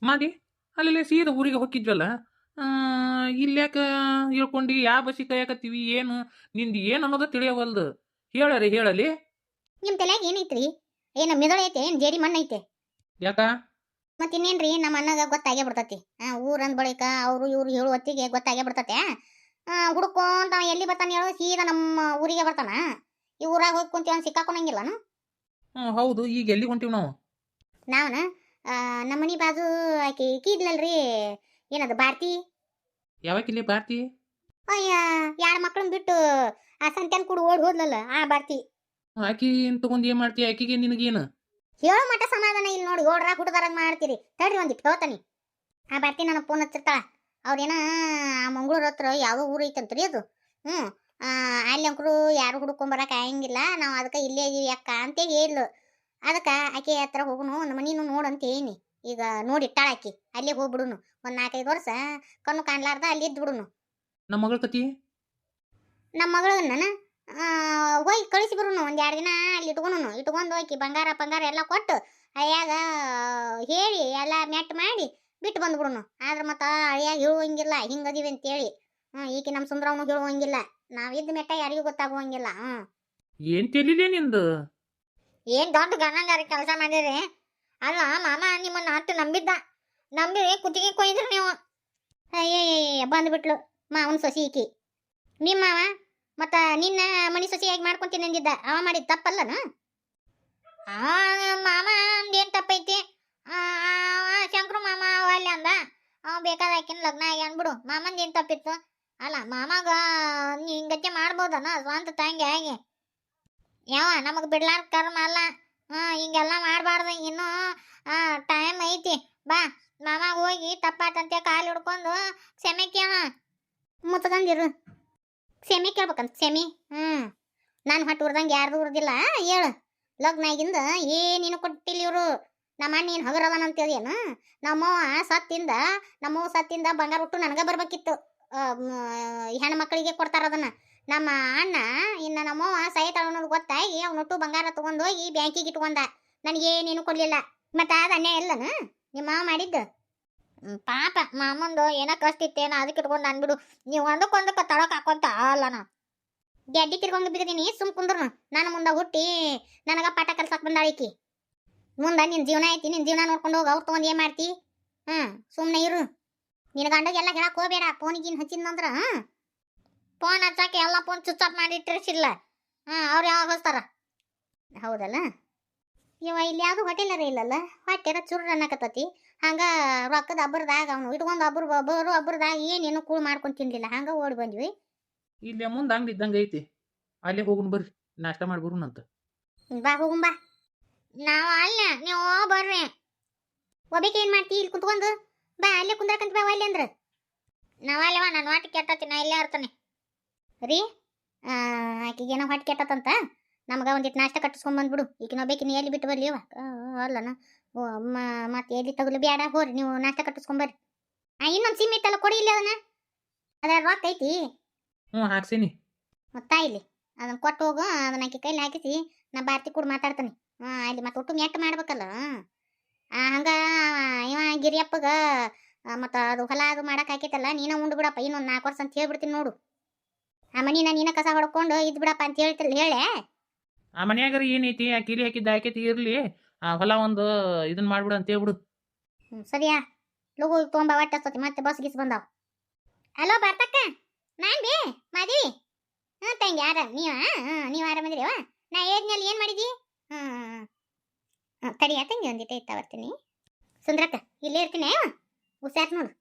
ಮಾದಿ ಅಲ್ಲೇ ಸೀದಾ ಊರಿಗೆ ಹೋಗಿದ್ವಲ್ಲ, ಇಲ್ಯಾಕ ಹೇಳ್ಕೊಂಡು ಯಾವ ಬಸ್ಸಿಗೆ ಕಾಯಕತ್ತೀವಿ, ಏನು ನಿಂದು ಏನು ಅನ್ನೋದು ತಿಳಿಯವಲ್ದು. ಹೇಳರಿ ಹೇಳಲಿ. ನಿಮ್ಮ ತಲೆಯಾಗ ಏನೈತ್ರಿ? ಏನು ಮಿದಳೈತೆ? ಏನು ಜೇಡಿ ಮಣ್ಣು ಐತೆ? ಯಾಕ ಮತ್ತಿನ್ನೇನ್ರಿ, ನಮ್ಮ ಅಣ್ಣಗ ಗೊತ್ತಾಗೇ ಬಿಡ್ತತಿ. ಊರಂದ ಬಳಿಕ ಅವರು ಇವ್ರು ಹೇಳುವ ಹೊತ್ತಿಗೆ ಗೊತ್ತಾಗೇ ಬಿಡ್ತತೆ. ಹುಡ್ಕೊಂತ ಎಲ್ಲಿ ಬರ್ತಾನೆ ಹೇಳು, ಸೀದಾ ನಮ್ಮ ಊರಿಗೆ ಬರ್ತಾನ. ಈ ಊರಾಗ ಹೋಗಿ ಕುಂತೀವಿ ಅಂತ ಸಿಕ್ಕಾಕೊಳಂಗಿಲ್ಲನು? ಹೌದು. ಈಗ ಎಲ್ಲಿ ಹೊಂಟೀವಿ ನಾವು? ನಾವನ ನಮ್ಮ ಮನಿ ಬಾಜು ಆಕಿ ಈಕಿ ಇದ್ಲಲ್ರಿ, ಏನದು ಭಾರತಿ. ಯಾವಾಗಿಲ್ಲಿ ಬಾರ್ತಿ? ಅಯ್ಯ, ಎರಡು ಮಕ್ಕಳನ್ನ ಬಿಟ್ಟು ಆ ಸಂತ್ಯಾನ ಕೂಡ ಓಡ್ ಹೋದ್ಲಲ್ಲ ಆ ಭಾರತಿ. ಆಕಿ ತಗೊಂಡ್ ಏನ್ ಮಾಡ್ತಿ? ಆಕಿಗೆ ನಿನಗೇನು ಹೇಳೋ ಮಠ ಸಮಾಧಾನ ಇಲ್ಲ ನೋಡಿ. ಓಡ್ರಾಗ ಹುಡುದಾರಂಗ್ ಮಾಡ್ತೀರಿ. ತಡ್ರಿ ಒಂದಿಟ್ಟು ಹೇಳ್ತಾನಿ. ಆ ಭಾರತಿ ನನಗೆ ಫೋನ್ ಹಚ್ಚಿರ್ತಾಳ. ಅವ್ರೇನ ಆ ಮಂಗಳೂರು ಹತ್ರ ಯಾವ ಊರು ಐತಂತ್ರಿ ಅದು. ಅಲ್ಲಿ ಅಂಕರು ಯಾರು ಹುಡ್ಕೊಂಬರಕ್ಕೆ ಆಗಂಗಿಲ್ಲ, ನಾವು ಅದಕ್ಕೆ ಇಲ್ಲೇ ಯಾಕ ಅಂತ ಹೇಳು. ಅದಕ್ಕೆ ಆಕೆ ಹತ್ರ ಹೋಗುನು, ಒಂದು ಮನಿನೂ ನೋಡಂತ ಏನಿ. ಈಗ ನೋಡಿಟ್ಟಾಳ ಆಕಿ. ಅಲ್ಲೇ ಹೋಗ್ಬಿಡುನು. ಒಂದು 4-5 ವರ್ಷ ಕಣ್ಣು ಕಾಣ್ಲಾರ್ದ ಅಲ್ಲಿ ಇದ್ದು ಬಿಡುನು. ನಮ್ಮ ಮಗಳ ಕತಿ? ನಮ್ಮ ಮಗಳನ್ನ ಹೋಗಿ ಕಳಿಸಿ ಬರುನು. ಒಂದು 2 ದಿನ ಅಲ್ಲಿ ಇಟ್ಕೊಂಡು ಹೋಗಿ ಬಂಗಾರ ಎಲ್ಲ ಕೊಟ್ಟು ಅಯ್ಯಾಗ ಹೇಳಿ ಎಲ್ಲ ಮೆಟ್ ಮಾಡಿ ಬಿಟ್ಟು ಬಂದ್ಬಿಡುನು. ಆದ್ರೆ ಮತ್ತೆ ಅಳಿಯಾಗ ಹೇಳುವಂಗಿಲ್ಲ ಹಿಂಗದೀವಿ ಅಂತೇಳಿ. ಈಕೆ ನಮ್ಮ ಸುಂದ್ರವನು ಹೇಳುವಂಗಿಲ್ಲ. ನಾವಿದ್ದ ಮೆಟ್ಟ ಯಾರಿಗೂ ಗೊತ್ತಾಗುವಂಗಿಲ್ಲ. ಏನ್ ತಿಳಿದೆ ನಿಂದು? ಏನ್ ದೊಡ್ಡ ಗಣಂಗಾರಿ ಕೆಲಸ ಮಾಡಿರಿ. ಅಲ್ಲ ಮಾಮ ನಿಮ್ಮನ್ನ ಹತ್ತು ನಂಬಿ ಕುತ್ತಿಗೆ ಕೊಯ್ದ್ರಿ ನೀವು. ಅಯ್ಯಯ್ಯ ಬಂದ್ಬಿಟ್ಲು ಮಾವನ ಸೊಸಿ ಈಕಿ. ನಿಮ್ಮ ಮಾವ ಮತ್ತ ನಿನ್ನ ಮನಿ ಸೊಸಿಯಾಗಿ ಮಾಡ್ಕೊಂತೀನಿ ಅಂದಿದ್ದ, ಅವ ಮಾಡಿದ ತಪ್ಪಲ್ಲನ? ಮಾಮ ಅಂದೇನ್ ತಪ್ಪೈತಿ? ಶಂಕರು ಮಾಮ ಅಲ್ಲಿ ಅಂದ, ಅವ ಬೇಕಾದ ಆಕಿನ ಲಗ್ನ ಆಗಿ ಅನ್ಬಿಡು. ಮಾಮಂದ ಏನ್ ತಪ್ಪಿತ್ತು? ಅಲ್ಲ ಮಾಮಾಗ ನೀ ಹಿಂಗತ್ತೆ ಮಾಡ್ಬೋದನ ಸ್ವಂತ ತಂಗಿ ಆಗಿ? ಯಾವ ನಮಗ್ ಬಿಡ್ಲಾರ ಕರ್ಮ ಅಲ್ಲ. ಹಿಂಗೆಲ್ಲ ಮಾಡಬಾರ್ದು. ಇನ್ನು ಟೈಮ್ ಐತಿ. ಬಾ ಮಾಮ ಹೋಗಿ ತಪ್ಪಾತಂತೆ ಕಾಲು ಹಿಡ್ಕೊಂಡು ಕ್ಷಮೆ ಕೇಳ. ಮುತ್ತದಂದಿರು ಕ್ಷಮೆ ಕೇಳ್ಬೇಕಂತ. ಕ್ಷಮಿ ನಾನು ಹೊಟ್ಟು ಉರ್ದಂಗೆ ಯಾರ್ದು ಉರ್ದಿಲ್ಲ. ಹೇಳು, ಲಗ್ನ ಆಗಿಂದ ಏನೇನು ಕೊಟ್ಟಿಲ್ಲ ಇವರು. ನಮ್ಮ ಅಣ್ಣ ಏನು ಹಗರದನಂತೇನು? ನಮ್ಮವ್ವ ಸತ್ತಿಂದ ಬಂಗಾರ ಹುಟ್ಟು ನನಗೆ ಬರ್ಬೇಕಿತ್ತು. ಹೆಣ್ಣು ಮಕ್ಕಳಿಗೆ ಕೊಡ್ತಾರ ಅದನ್ನ. ನಮ್ಮ ಅಣ್ಣ ಇನ್ನು ನಮ್ಮವ್ವ ಸಹಿತ ಅನ್ನೋದು ಗೊತ್ತಾಗಿ ಅವನೊಟ್ಟು ಬಂಗಾರ ತಗೊಂಡು ಹೋಗಿ ಬ್ಯಾಂಕಿಗೆ ಇಟ್ಕೊಂಡ. ನನಗೇನೇನು ಕೊಡ್ಲಿಲ್ಲ. ಮತ್ತೆ ಅದು ಅನ್ಯಾಯ ಇಲ್ಲನ ನಿಮ್ಮ ಮಾವ ಮಾಡಿದ್ದು? ಪಾಪ ಮಾಮಂದು ಏನೋ ಕಷ್ಟ ಇತ್ತೇನೋ ಅದಕ್ಕೆ ಇಟ್ಕೊಂಡು ಅನ್ಬಿಡು. ನೀವು ಒಂದಕ್ಕೊಂದಕ್ಕೆ ತಳಕ್ ಹಾಕೊಂತ ಅಲ್ಲನ ಗೆಡ್ಡಿ ತಿರ್ಗೊಂಡು ಬಿದ್ದೀನಿ. ಸುಮ್ ಕುಂದ್ರು. ನಾನು ಮುಂದೆ ಹುಟ್ಟಿ ನನಗ ಪಾಠ ಕಲ್ಸಕ್ ಬಂದಾಳಿಕಿ. ಮುಂದೆ ನಿನ್ನ ಜೀವನ ಐತಿ, ನಿನ್ನ ಜೀವನ ನೋಡ್ಕೊಂಡು ಹೋಗಿ ಅವ್ರು ತೊಗೊಂಡು ಏನು ಮಾಡ್ತಿ? ಸುಮ್ಮನೆ ಇರು. ನಿನ್ನ ಗಂಡಗೆಲ್ಲ ಹೇಳಕ್ ಹೋಗ್ಬೇಡ. ಫೋನಿಗಿನ್ ಹಚ್ಚಿದ್ನಂದ್ರ ಫೋನ್ ಹಚ್ಚಾಕೆ ಎಲ್ಲ ಫೋನ್ ಸ್ವಿಚ್ ಆಫ್ ಮಾಡಿ ಇಟ್ಟಿರ್ಸಿಲ್ಲ. ಅವ್ರು ಯಾವಾಗ ಹೊಸ್ತಾರ? ಹೌದಲ್ಲ? ಇಲ್ಲಿ ಯಾವುದು ಹೋಟೆಲರ ಇಲ್ಲಲ್ಲ. ಹೊಟ್ಟೆರ ಚುರ್ರ ಅನ್ನಕತ್ತತಿ. ಹಂಗ ರೊಕ್ಕದ ಹಬ್ಬರದಾಗ ಅವನು ಇಟ್ಕೊಂಡು ಹಬ್ಬರದಾಗ ಏನೇನು ಕೂಳು ಮಾಡ್ಕೊಂಡು ತಿನ್ಲಿಲ್ಲ. ಹಂಗ ಓಡಿ ಬಂದ್ವಿ. ಇಲ್ಲೇ ಮುಂದೆ ಅಂಗಡಿ ಇದ್ದಂಗೆ ಐತಿ, ಅಲ್ಲೇ ಹೋಗುನ್ ಬರ್ರಿ, ನಾಷ್ಟ ಮಾಡಿ ಬರುನಂತ. ಬಾ ಹೋಗುಂ ಬಾ. ನಾವು ಅಲ್ಲ, ನೀವು ಬರ್ರಿ. ಒಬ್ಬಕ್ಕೆ ಏನು ಮಾಡ್ತಿ ಇಲ್ಲಿ ಕುತ್ಕೊಂಡು? ಬಾ ಅಲ್ಲೇ ಕುಂದ್ರಕಂತ ಬಾ. ಅಲ್ಲಿ ಅಂದ್ರೆ ನಾವು ಅಲ್ಲವ, ನಾನು ಹೊಟ್ಟೆ ಕೆಟ್ಟತಿ, ನಾ ಇಲ್ಲೇ ಇರ್ತಾನೆ ರೀ. ಆಕಿಗೇನೋ ಹೊಟ್ಟೆ ಕೆಟ್ಟತಂತ, ನಮ್ಗೆ ಒಂದಿಟ್ಟು ನಾಷ್ಟ ಕಟ್ಟಿಸ್ಕೊಂಬಂದ್ಬಿಡು. ಈಗ ನಾವು ಬೇಕಿನ ಎಲ್ಲಿ ಬಿಟ್ಟು ಬರ್ಲಿ ಅಲ್ಲನ? ಮತ್ತೆ ಎಲ್ಲಿ ತಗಲು ಬೇಡ. ಹೋರಿ ನೀವು ನಾಷ್ಟ ಕಟ್ಟಿಸ್ಕೊಂಬರ್ರಿ. ಇನ್ನೊಂದು ಸಿಮ್ ಇತ್ತಲ್ಲ, ಕೊಡಿ ಇಲ್ಲಿ ಅದನ್ನ. ಅದ್ರ ರೊಕ್ಕ ಐತಿ? ಹಾಕ್ಸೀನಿ. ಮತ್ತ ಇಲ್ಲಿ ಅದನ್ನ ಕೊಟ್ಟು ಹೋಗು. ಅದನ್ನ ಆಕಿ ಕೈಲಿ ಹಾಕಿಸಿ ನಾ ಭಾರತಿ ಕೂಡ ಮಾತಾಡ್ತಾನೆ. ಅಲ್ಲಿ ಮತ್ತೆ ಒಟ್ಟು ನೆಟ್ ಮಾಡ್ಬೇಕಲ್ಲ. ಹಂಗ ಇವ ಗಿರಿಯಪ್ಪಗ ಮತ್ತು ಅದು ಹೊಲ ಅದು ಮಾಡಕ್ಕೆ ಹಾಕೈತಲ್ಲ, ನೀನ ಉಂಡು ಬಿಡಪ್ಪ ಇನ್ನೊಂದು 4 ವರ್ಷ ಅಂತ ಹೇಳ್ಬಿಡ್ತೀನಿ ನೋಡು. ಆ ಮನಿನ ನೀನ ಕಸ ಹೊಡ್ಕೊಂಡು ಇದ್ ಬಿಡಪ್ಪ ಅಂತ ಹೇಳ್ತಿಲ್ಲ ಹೇಳೆ. ಆ ಮನ್ಯಾಗಾರ ಏನೈತಿ? ಆ ಕೀಲಿ ಹಾಕಿದ್ದ ಹಾಕೈತಿ ಇರ್ಲಿ. ಆ ಹೊಲ ಒಂದು ಇದನ್ನ ಮಾಡ್ಬಿಡು ಅಂತ ಹೇಳ್ಬಿಡು. ಸರಿಯಾ? ಲಗು ತೊಗೊಂಬ. ಒಟ್ಟಸ್ತತಿ ಮತ್ತೆ ಬಸ್ ಗಿಸ್ ಬಂದಾವ. ಹಲೋ ಬರ್ತಕ್ಕ, ನಾನ್ ಬೇ ಮಾದಿ. ತಂಗಿ ಯಾರ ನೀವು ಆರಾಮದ್ರಿವ? ನಾ ಹೇಳಿದ್ನಲ್ಲಿ ಏನು ಮಾಡಿದಿ? ತಡಿಯ ತಂಗಿ, ಒಂದಿಟ್ಟು ಇತ್ತ ಬರ್ತೀನಿ. ಸುಂದ್ರಕ್ಕ ಇಲ್ಲೇ ಇರ್ತೀನಿ. ಹುಷಾರ್ ನೋಡು.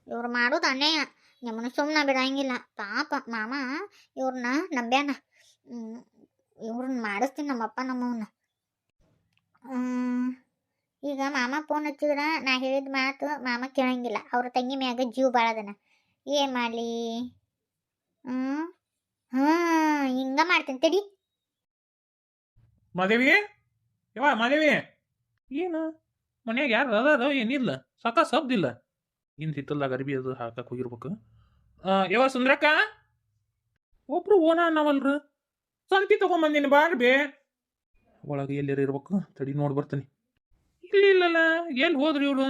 ಇವ್ರು ಮಾಡೋದು ಅನ್ಯಾಯ. ನಿಮ್ಮನ್ನ ಸುಮ್ಮನೆ ಬಿಡಂಗಿಲ್ಲ. ಪಾಪ ಮಾಮ ಇವ್ರನ್ನ ನಂಬ್ಯಾನ. ಇವ್ರನ್ನ ಮಾಡಿಸ್ತೀನಿ ನಮ್ಮಪ್ಪ ನಮ್ಮವನ್ನ. ಈಗ ಮಾಮ ಫೋನ್ ಹಚ್ಚಿದ್ರ ನಾ ಹೇಳಿದ ಮಾತು ಮಾಮ ಕೇಳಂಗಿಲ್ಲ. ಅವ್ರ ತಂಗಿ ಮ್ಯಾಗ ಜೀವ ಬಾಳದನ. ಏನು ಮಾಡಲಿ? ಹಿಂಗ ಮಾಡ್ತೀನಿ ತಡಿ. ಮಾದೇವಿ, ಯವ್ವ ಮಾದೇವಿ, ಏನು ಮನ್ಯಾಗ ಯಾರು ಅದಾರ ಏನಿಲ್ಲ? ಸಾಕ ಸಬ್ದಿಲ್ಲ. ಇನ್ ಹಿತ್ತಲ್ದಾಗ ಅರ್ಬಿ ಅದು ಹಾಕಕ್ ಹೋಗಿರ್ಬೇಕು. ಯವ್ವ ಸುಂದ್ರಕ್ಕ, ಒಬ್ರು ಓನ ಅನ್ನವಲ್ರು. ಸಂತಿ ತಗೊಂಬಂದಿನಿ ಬಾರ್ಬಿ. ಒಳಗೆ ಎಲ್ಲಾರ ಇರ್ಬೇಕು. ತಡಿ ನೋಡಿ ಬರ್ತೀನಿ. ಇಲ್ಲಲ್ಲ, ಎಲ್ಲಿ ಹೋದ್ರಿ ಇವಳು?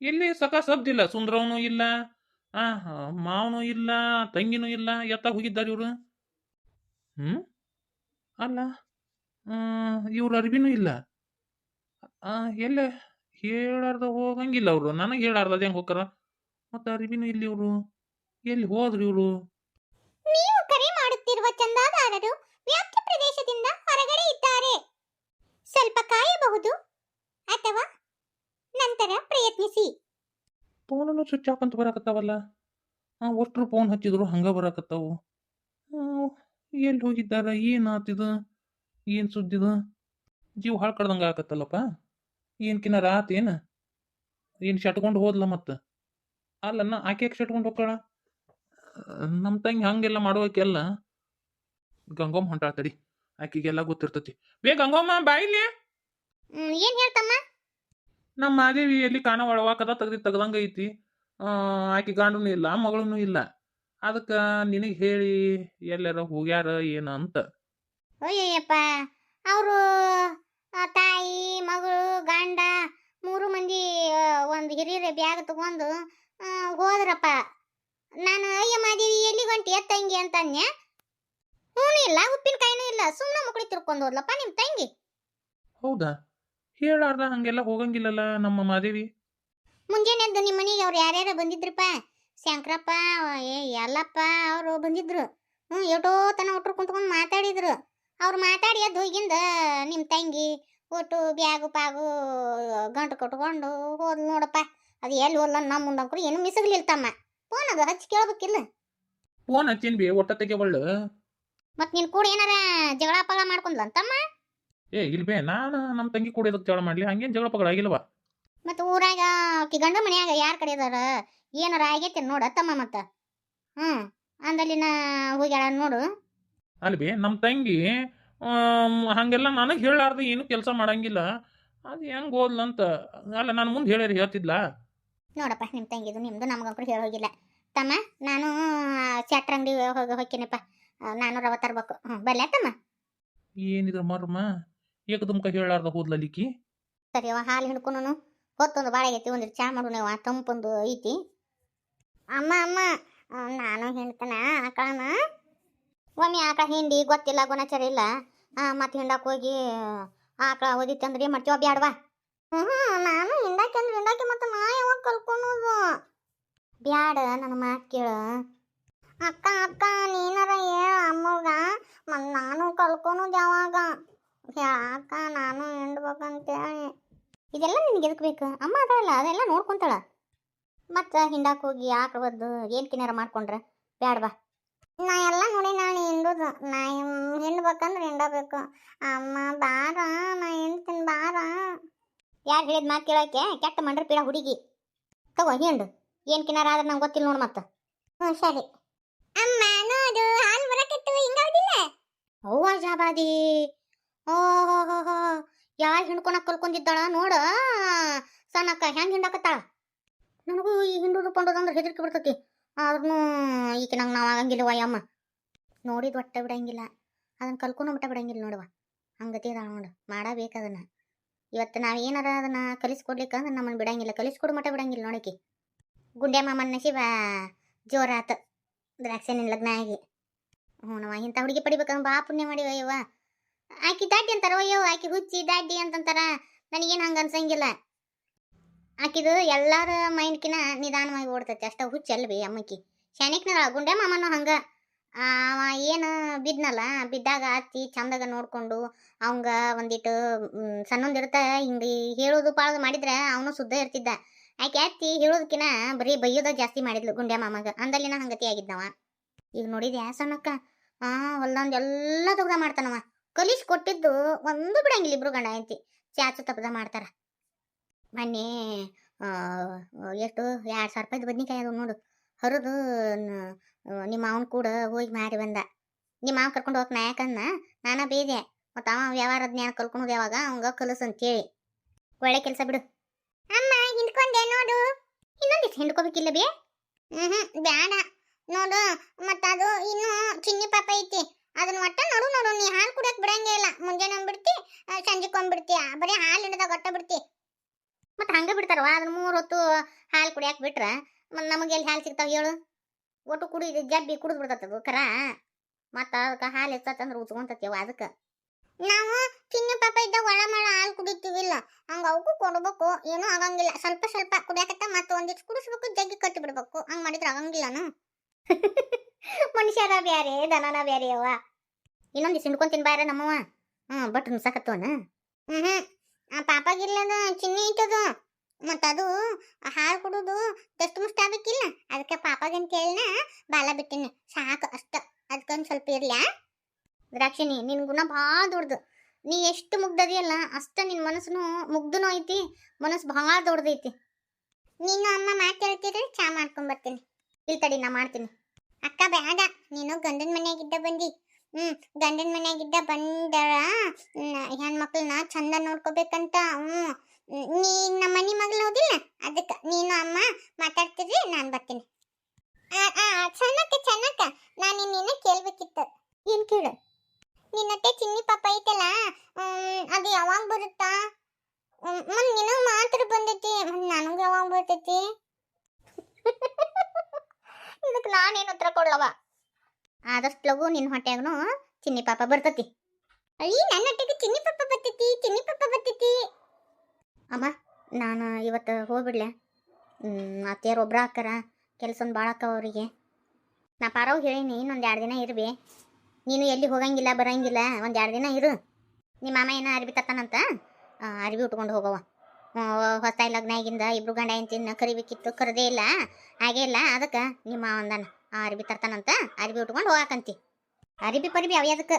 ಎಲ್ಲಿ ಸಕ ಸಬ್ದಿಲ್ಲ, ಸುಂದ್ರವನು ಇಲ್ಲ, ಆ ಮಾವನು ಇಲ್ಲ, ತಂಗಿನೂ ಇಲ್ಲ, ಎತ್ತಾಗ ಹೋಗಿದ್ದಾರೆ ಇವರು. ಹ್ಮ್ ಅಲ್ಲ, ಇವ್ರ ಅರ್ಬಿನೂ ಇಲ್ಲ. ಎಲ್ಲ ಹೇಳಾರ್ದ ಹೋಗಂಗಿಲ್ಲ ಅವರು, ನನಗೆ ಹೇಳಾರ್ದ ಅದ್ ಹೆಂಗ್ ಹೋಗಾರ? ಮತ್ತೆ ಅರ್ಬಿನೂ ಇಲ್ಲಿ ಇವರು, ಎಲ್ಲಿ ಹೋದ್ರಿ ಇವರು? ನೀವು ಕರೆ ಮಾಡುತ್ತಿರುವ ಚಂದಾದಾರರು ವ್ಯಾಪ್ತಿ ಪ್ರದೇಶದಿಂದ ಹೊರಗಡೆ ಇದ್ದಾರೆ. ಸ್ವಲ್ಪ ಕಾಯಬಹುದು ಅಥವಾ ನಂತರ ಪ್ರಯತ್ನಿಸಿ. ಫೋನನ್ನು ಸ್ವಿಚ್ ಆಫ್ ಅಂತ ಬರಾಕತ್ತಾವಲ್ಲ. ಒಟ್ರು ಫೋನ್ ಹಚ್ಚಿದ್ರು ಹಂಗ ಬರಾಕತ್ತಾವು. ಎಲ್ಲಿ ಹೋಗಿದ್ದಾರ? ಏನಾತಿದು? ಏನ್ ಸುದ್ದಿದು? ಜೀವ ಹಾಳು ಕಡ್ದಂಗ ಆಕತ್ತಲ್ಲಪ್ಪ. ಏನ್ಕಿನ ರಾತ್ ಏನ್ ಶಟ್ಕೊಂಡು ಹೋದ್ಲ ಮತ್ತ? ಅಲ್ಲನ್ನ ಆಕೆ ಶಟ್ಕೊಂಡು ಹೋಗ್ಕಳ? ನಮ್ಮ ತಂಗಿ ಹಂಗೆಲ್ಲ ಮಾಡುವಕ್ಕೆಲ್ಲ ಗಂಗೊಮ್ಮ ಹೊಂಟಾಳ ತಡಿ, ಆಕಿಗೆಲ್ಲ ಗೊತ್ತಿರ್ತತಿ. ಗಂಗೊಮ್ಮ ಬಾಯಿಲಿ. ಏನ್ ಹೇಳ್ತಮ್ಮ? ನಮ್ಮ ಮಾದೇವಿ ಎಲ್ಲಿ ಕಾಣ ಒಳವ ಕದ ತೆಗ್ದಂಗ ಐತಿ. ಆಕಿ ಗಂಡನೂ ಇಲ್ಲ, ಮಗಳೂ ಇಲ್ಲ. ಅದಕ್ಕ ನಿನಗೆ ಹೇಳಿ ಎಲ್ಲಾರ ಹೋಗ್ಯಾರ ಏನ ಅಂತ. ಅಯ್ಯಯ್ಯಪ್ಪ, ಅವರು ತಾಯಿ ಮಗಳು ಗಂಡ 3 ಮಂದಿ ಒಂದು ಹಿರಿಯರ ಬ್ಯಾಗ್ ತಗೊಂಡು ಹೋದ್ರಪ್ಪ. ನಾನು ಅಯ್ಯ ಮಾದೇವಿ ಎಲ್ಲಿ ಹೊಂಟಿ ತಂಗಿ ಅಂತನ್ಯ. ಹೂನು ಇಲ್ಲ, ಉಪ್ಪಿನಕಾಯಿನೂ ಇಲ್ಲ, ಸುಮ್ಮನೆ ಮುಕ್ಳಿ ತಿರ್ಕೊಂಡು ಹೋದ್ಲಪ್ಪ ನಿಮ್ ತಂಗಿ. ಹೌದಾ? ಹೇಳಾರ್ದ ಹಂಗೆಲ್ಲ ಹೋಗಂಗಿಲ್ಲಲ್ಲ ನಮ್ಮ ಮಾದೇವಿ. ಮುಂಜಾನೆ ಎದ್ದು ನಿಮ್ಮ ಮನೆಗೆ ಅವ್ರು ಯಾರ್ಯಾರ ಬಂದಿದ್ರಪ್ಪ? ಶಂಕರಪ್ಪ, ಯಲ್ಲಪ್ಪ ಅವರು ಬಂದಿದ್ರು. ಎಷ್ಟೋ ತನ ಒಟ್ರು ಕುಂತ್ಕೊಂಡು ಮಾತಾಡಿದ್ರು. ಅವ್ರು ಮಾತಾಡಿ ಎದ್ದು ಹೋಗಿಂದ ನಿಮ್ಮ ತಂಗಿ ಒಟ್ಟು ಬ್ಯಾಗು ಪಾಗು ಗಂಟು ಕಟ್ಕೊಂಡು ಹೋದ್ಲು ನೋಡಪ್ಪ. ಅದು ಎಲ್ಲಿ ಹೋದ್ಲ ನಮ್ಮ ಮುಂದಂಕರು ಏನು ಮಿಸಗ್ಲಿಲ್ಲ ತಮ್ಮ. ಫೋನ್ ಅದು ಹಚ್ಚಿ ಕೇಳ್ಬೇಕಿಲ್ಲ? ಫೋನ್ ಹಚ್ಚಿನ್ ಬಿ, ಒಟ್ಟ ತೆಗೆವಳ್ಳು. ಮತ್ ನಿನ್ ಕೂಡ ಏನಾರ ಜಗಳ ಪಗಳ ಮಾಡ್ಕೊಂಡ್ಲ ಅಂತಮ್ಮ? ಇಲ್ಬೇ, ನಾನು ನಮ್ಮ ತಂಗಿ ಕೂಡ ಇದಕ್ಕೆ ಜಗಳ ಮಾಡ್ಲಿ, ಹಂಗೇನ್ ಜಗಳ ಪಗಳ ಆಗಿಲ್ವಾ? ಮತ್ತ ಊರಾಗ ಆಕಿ ಗಂಡ ಮನ್ಯಾಗ ಯಾರ ಕಡೆ ಅದಾರ ಏನಾರ ಆಗೈತೆ ನೋಡ ತಮ್ಮ. ಮತ್ತ ಅಂದಲ್ಲಿನ ಹೋಗ್ಯಾಳ ನೋಡು. ಅಲ್ಬಿ, ನಮ್ಮ ತಂಗಿ ಹಂಗೆಲ್ಲ ನನಗೆ ಹೇಳಾರ್ದು ಏನು ಕೆಲಸ ಮಾಡಂಗಿಲ್ಲ. ಅದು ಹೆಂಗ್ ಹೋದ್ಲಂತ ಅಲ್ಲ ನಾನು ಮುಂದೆ ಹೇಳ್ಯಾರ ಹೇಳ್ತಿದ್ಲ. ನೋಡಪ್ಪ, ನಿಮ್ಮ ತಂಗಿದು ನಿಮ್ದು ನಮಗಂಕರು ಹೇಳೋಗಿಲ್ಲ ತಮ್ಮ. ನಾನು ಚಟ್ರ ಅಂಗಡಿ ಹೋಗ್ತೀನಪ್ಪ. ನಾನು ರವ ತರ್ಬೇಕು. ಬರ್ಲ ತಮ್ಮ? ಏನಿದ್ರ ಮರ್ಮ ಏಕದಮ್ಕ ಹೇಳಾರ್ದ ಹೋದ್ಲಲಿಕ್ಕಿ. ಸರಿ ಅವ ಹಾಲು ಹಿಡ್ಕೊಂಡು ಹೊತ್ತೊಂದು ಬಾಳೆ ಆಗೈತಿ, ಒಂದಿಟ್ಟು ಚಾ ಮಾಡು ನೀವು, ತಂಪೊಂದು ಐತಿ. ಅಮ್ಮ ಅಮ್ಮ, ನಾನು ಹಿಂಡ್ತಾನ ಆಕಳನ. ಒಮ್ಮೆ ಆಕಳ ಹಿಂಡಿ ಗೊತ್ತಿಲ್ಲ, ಗುಣಚರ ಇಲ್ಲ, ಮತ್ತೆ ಹಿಂಡಕ್ಕೆ ಹೋಗಿ ಆಕಳ ಓದಿತ್ತು ಅಂದ್ರೆ ಏನು ಮಾಡ್ತೀವ? ಬ್ಯಾಡವಾ? ನಾನು ಹಿಂಡಾಕೆ ಮತ್ತೆ ನಾ ಯಾವಾಗ ಕಲ್ಕೊಳೋದು? ಬ್ಯಾಡ, ನನ್ನ ಮಾತು ಕೇಳು. ಅಕ್ಕ ಅಕ್ಕ, ನೀನಾರ ಹೇಳ ಅಮ್ಮಗ, ಮತ್ತು ನಾನು ಕಲ್ಕೊಳೋದು ಯಾವಾಗ? ಅಕ್ಕ ನಾನು ಹಿಂಡ್ಬೇಕಂತೇಳಿ. ಇದೆಲ್ಲ ನಿನಗೆ ಎದಕ್ಕೆ ಬೇಕು? ಅಮ್ಮ ಅದಲ್ಲ, ಅದೆಲ್ಲ ನೋಡ್ಕೊಂತಾಳ. ಮತ್ತು ಹಿಂಡಕ್ಕೆ ಹೋಗಿ ಆಕಳ ಒದ್ದು ಏನು ಕಿನಾರ ಮಾಡ್ಕೊಂಡ್ರೆ ಬ್ಯಾಡವಾ? ನಾ ಎಲ್ಲ ನೋಡಿ ನಾನು ಹಿಂಡುದು. ನಾ ಹಿಂಡ್ಬೇಕಂದ್ರೆ ಹಿಂಡಬೇಕು. ಅಮ್ಮ ಬಾರ, ನಾ ಹಿಂಡ್ತೀನಿ ಬಾರ. ಯಾರು ಹೇಳಿದ ಮಾತು ಕೇಳೋಕೆ ಕೆಟ್ಟ ಮಂಡ್ರ ಪೀಡ ಹುಡುಗಿ. ತಗೋ ಹಿಂಡು, ಏನು ಕಿನಾರ ಆದ್ರೆ ನಂಗೆ ಗೊತ್ತಿಲ್ಲ ನೋಡು ಮತ್ತೆ. ಸರಿ ಅಮ್ಮ, ನೋಡು ಹಾಲು ಬರಕತ್ತು, ಹಿಂಗಾವುದಿಲ್ಲ? ಅವ್ವ ಜಾಬಾದಿ, ಓಹೋ, ಯಾರು ಹಿಂಡ್ಕೊಳಕ್ ಕಲ್ಕೊಂಡಿದ್ದಾಳ ನೋಡ. ಸಣ್ಣಕ್ಕ ಹೆಂಗೆ ಹಿಂಡಕತ್ತಾಳ. ನನಗೂ ಈ ಹಿಂಡುದು ಪಂಡೋದಂದ್ರೆ ಹೆದರಿಕೆ ಬರ್ತೈತಿ. ಆದ್ರೂ ಈಕೆ ನಂಗೆ ನಾವು ಆಗಂಗಿಲ್ಲವ ಅಮ್ಮ. ನೋಡಿದ್ ಒಟ್ಟ ಬಿಡಂಗಿಲ್ಲ, ಅದನ್ನ ಕಲ್ಕೊಂಡು ಮಟ್ಟ ಬಿಡಂಗಿಲ್ಲ ನೋಡುವ. ಹಂಗತಿ ಅದ ನೋಡು, ಮಾಡಬೇಕು ಅದನ್ನ. ಇವತ್ತು ನಾವು ಏನಾರ ಅದನ್ನ ಕಲಿಸ್ಕೊಡ್ಲಿಕ್ಕಂದ್ರೆ ನಮ್ಮನ್ನು ಬಿಡಂಗಿಲ್ಲ, ಕಲಿಸ್ಕೊಡು ಮಟ್ಟ ಬಿಡಂಗಿಲ್ಲ ನೋಡಕಿ. ಗುಂಡೆ ಮಾಮನ ನಶೀಬ ಜೋರಾತ, ದ್ರಾಕ್ಷಿನ ಲಗ್ನ ಆಗಿ. ನಾವು ಇಂಥ ಹುಡುಗಿ ಪಡಿಬೇಕಂದ್ರೆ ಬಾ ಪುಣ್ಯ ಮಾಡಿವ ಯವ್ವ. ಆಕಿ ದಾಡ್ಡಿ ಅಂತಾರ ಅಯ್ಯೋ, ಆಕಿ ಹುಚ್ಚಿ ದಾಡ್ಡಿ ಅಂತಂತಾರ. ನನಗೇನು ಹಂಗೆ ಅನ್ಸಂಗಿಲ್ಲ. ಆಕಿದು ಎಲ್ಲರ ಮೈಂಡ್ಕಿನ ನಿಧಾನವಾಗಿ ಓಡ್ತೈತಿ, ಅಷ್ಟ ಹುಚ್ಚಿ ಅಲ್ವಿ ಅಮ್ಮಕ್ಕಿ. ಶಾನಿಕ್ನ ಗುಂಡೆ ಮಾಮನು ಹಂಗ. ಅವ ಏನು ಬಿದ್ನಲ್ಲ, ಬಿದ್ದಾಗ ಅತ್ತಿ ಚಂದಾಗ ನೋಡ್ಕೊಂಡು ಅವಂಗ ಒಂದಿಟ್ಟು ಸಣ್ಣೊಂದಿರ್ತ ಹಿಂಗೆ ಹೇಳೋದು ಪಾಳೋದು ಮಾಡಿದ್ರೆ ಅವನು ಶುದ್ಧ ಇರ್ತಿದ್ದ. ಆಕೆ ಅತ್ತಿ ಹೇಳೋದಕ್ಕಿನ ಬರೀ ಬೈಯೋದ ಜಾಸ್ತಿ ಮಾಡಿದ್ಲು ಗುಂಡೆ ಮಾಮಗ. ಅಂದಲ್ಲಿನ ಹಂಗತಿ ಆಗಿದ್ದವ. ಈಗ ನೋಡಿದ್ಯಾ ಸಣ್ಣಕ್ಕ, ಹೊಲ್ದೊಂದು ಎಲ್ಲ ತೆಗ್ದ ಮಾಡ್ತಾನವ. ಕಲಿಸಿ ಕೊಟ್ಟಿದ್ದು ಒಂದು ಬಿಡಂಗಿಲ್ಲ. ಇಬ್ರು ಗಂಡ ಐತಿ ಚಾಚು ತಪ್ಪದ ಮಾಡ್ತಾರ. ಮೊನ್ನೆ ಎಷ್ಟು 2,000 ರೂಪಾಯಿದು ಬದ್ನಿಕಾಯಿ ಅದು ನೋಡು, ಹರಿದು ನಿಮ್ಮ ಮಾವನ ಕೂಡ ಹೋಗಿ ಮಾರಿ ಬಂದ. ನಿಮ್ಮ ಮಾವ ಕರ್ಕೊಂಡು ಹೋಗಕ್ ನಾ ಯಾಕಂದ ನಾನ ಬೇದೆ. ಮತ್ತು ಅವ ವ್ಯವಹಾರ ಜ್ಞಾನ ಕಲ್ಕೊಳೋದು ಯಾವಾಗ ಅವಂಗ ಕಲಸು ಅಂತೇಳಿ. ಒಳ್ಳೆ ಕೆಲಸ ಬಿಡು. ಅಮ್ಮ ಹಿಂಡ್ಕೊಂಡೆ ನೋಡು. ಇನ್ನೊಂದಿಷ್ಟು ಹಿಂಡ್ಕೋಬೇಕಿಲ್ಲ ಬೇ? ಬೇಡ ನೋಡು. ಮತ್ತದು ಇನ್ನು ಚಿನ್ನಿ ಪಾಪ ಐತಿ, ಅದನ್ನ ಒಟ್ಟ ನೋಡು ನೀ ಹಾಲು ಕುಡಿಯಕ್ ಬಿಡಂಗೇ ಇಲ್ಲ. ಮುಂಜಾನೆ ಒಂದ್ಬಿಡ್ತಿ, ಸಂಜೆಗೆ ಒಂದ್ಬಿಡ್ತಿ, ಬರೀ ಹಾಲು ಹಿಡ್ದಾಗ ಒಟ್ಟ ಬಿಡ್ತಿ. ಮತ್ತೆ ಹಂಗೆ ಬಿಡ್ತಾರವ ಅದನ್ನ 3 ಹೊತ್ತು ಹಾಲು ಕುಡಿಯಾಕ ಬಿಟ್ರೆ ಮತ್ತೆ ನಮಗೆ ಎಲ್ಲಿ ಹಾಲು ಸಿಗ್ತಾವ ಹೇಳು ಒಟ್ಟು ಕುಡಿ ಜಬ್ಬಿ ಕುಡಿದು ಬಿಡ್ತದ ಕರ ಮತ್ತು ಅದಕ್ಕೆ ಹಾಲು ಹೆಚ್ಚಂದ್ರೆ ಉಚ್ಕೊಂತತ್ಯವ ಅದಕ್ಕೆ ನಾವು ಚಿನ್ನ ಪಾಪ ಇದ್ದಾಗ ಒಳ ಮಳ ಹಾಲು ಕುಡಿತೀವಿಲ್ಲ ಹಂಗ ಅವಕ್ಕೂ ಕೊಡ್ಬೇಕು ಏನೂ ಆಗಂಗಿಲ್ಲ ಸ್ವಲ್ಪ ಸ್ವಲ್ಪ ಕುಡಿಯಾಕತ್ತ ಮತ್ತೆ ಒಂದಿಷ್ಟು ಕುಡಿಸ್ಬೇಕು ಜಗ್ಗಿ ಕಟ್ಟಿ ಬಿಡ್ಬೇಕು ಹಂಗೆ ಮಾಡಿದ್ರೆ ಆಗಂಗಿಲ್ಲನು ಮನುಷ್ಯರ ಬ್ಯಾರೆ ದನನ ಬ್ಯಾರೆ ಅವ ಇನ್ನೊಂದು ಸಿಂಡ್ಕೊಂಡ್ ತಿನ್ಬಾರ ನಮ್ಮವ ಬಟ್ ನುಸಾಕತ್ತವನ ಆ ಪಾಪಾಗಿಲ್ಲದ ಚಿನ್ನಿ ಐತದು ಮತ್ತದು ಹಾಲು ಕುಡುದು ಎಷ್ಟು ಮುಷ್ಟ ಆಗ್ಬೇಕಿಲ್ಲ ಅದಕ್ಕೆ ಪಾಪಾಗಂತ ಹೇಳಿನ ಬಾಲ ಬಿಟ್ಟಿನಿ ಸಾಕು ಅಷ್ಟ ಅದಕ್ಕೊಂದು ಸ್ವಲ್ಪ ಇರ್ಲ್ಯಾ ದ್ರಾಕ್ಷಿಣಿ ನಿನ್ ಗುಣ ಭಾಳ ದೊಡ್ಡದು ನೀ ಎಷ್ಟು ಮುಗ್ದದಿಯಲ್ಲ ಅಷ್ಟ ನಿನ್ ಮನಸ್ಸುನು ಮುಗ್ದನೂ ಐತಿ ಮನಸ್ಸು ಭಾಳ ದೊಡ್ಡದೈತಿ ನೀನು ಅಮ್ಮ ಮಾತು ಹೇಳ್ತೀರಿ ಚಾ ಮಾಡ್ಕೊಂಡ್ ಬರ್ತೀನಿ ಇಲ್ಲಿ ತಡಿ ನಾ ಮಾಡ್ತೀನಿ ಅಕ್ಕ ಬೇಡ ನೀನು ಗಂಡನ ಮನೆಯಾಗಿದ್ದ ಬಂದಿ ಗಂಡನ ಮನೆಯಾಗಿದ್ದ ಬಂದರ ಹೆಣ್ಮಕ್ಳನ್ನ ಚಂದ ನೋಡ್ಕೋಬೇಕಂತ ನೀ ನಮ್ಮ ಮನೆ ಮಗಳು ಹೋದಿಲ್ಲ ಅದಕ್ಕೆ ನೀನು ಅಮ್ಮ ಮಾತಾಡ್ತೀರಿ ನಾನು ಬರ್ತೀನಿ ಚೆನ್ನಕ್ಕ ನಾನು ನಿನ್ನ ಕೇಳ್ಬೇಕಿತ್ತು ಏನು ಕೇಳು ನಿನ್ನತ್ತೆ ಚಿನ್ನಿ ಪಾಪ ಐತಲ್ಲ ಅದು ಯಾವಾಗ ಬರುತ್ತಾ ಮನ್ ನಿನಗೆ ಮಾತ್ರ ಬಂದೈತಿ ನನಗೆ ಯಾವಾಗ ಬರ್ತೈತಿ ಇದಕ್ಕೆ ನಾನೇನು ಉತ್ತರ ಕೊಡ್ಲವ ಆದಷ್ಟು ಲಗು ನಿನ್ನ ಹೊಟ್ಟೆಗೂ ಚಿನ್ನಿ ಪಾಪ ಬರ್ತೈತಿ ಅಯ್ಯ ನನ್ನ ಹೊಟ್ಟೆಗೆ ಚಿನ್ನಿ ಪಾಪ ಬರ್ತೈತಿ ಅಮ್ಮ ನಾನು ಇವತ್ತು ಹೋಗ್ಬಿಡ್ಲೆ ಅತ್ತೆಯರು ಒಬ್ರ ಹಾಕಾರ ಕೆಲಸ ಭಾಳ ಆಕ್ಕವ ಅವರಿಗೆ ನಾ ಪಾರವ್ ಹೇಳೀನಿ ಇನ್ನೊಂದು 2 ದಿನ ಇರ್ಬಿ ನೀನು ಎಲ್ಲಿ ಹೋಗಂಗಿಲ್ಲ ಬರಂಗಿಲ್ಲ 1-2 ದಿನ ಇರು ನಿಮ್ಮ ಮಾಮ ಏನೋ ಅರ್ಬಿ ತತ್ತಾನಂತ ಅರ್ಬಿ ಉಟ್ಕೊಂಡು ಹೋಗವ ಹೊಸ ಲಗ್ನ ಆಗಿಂದ ಇಬ್ರು ಗಂಡ ಹೆಂಡ್ತಿನ ಕರಿಬೇಕಿತ್ತು ಕರೆದೇ ಇಲ್ಲ ಹಾಗೇ ಇಲ್ಲ ಅದಕ್ಕೆ ನಿಮ್ಮ ಒಂದನ ಅರ್ಬಿ ತರ್ತಾನಂತ ಅರ್ಬಿ ಉಟ್ಕೊಂಡು ಹೋಗಾಕಂತಿ ಅರಿಬಿ ಪರಿಬಿ ಅವ ಅದಕ್ಕೆ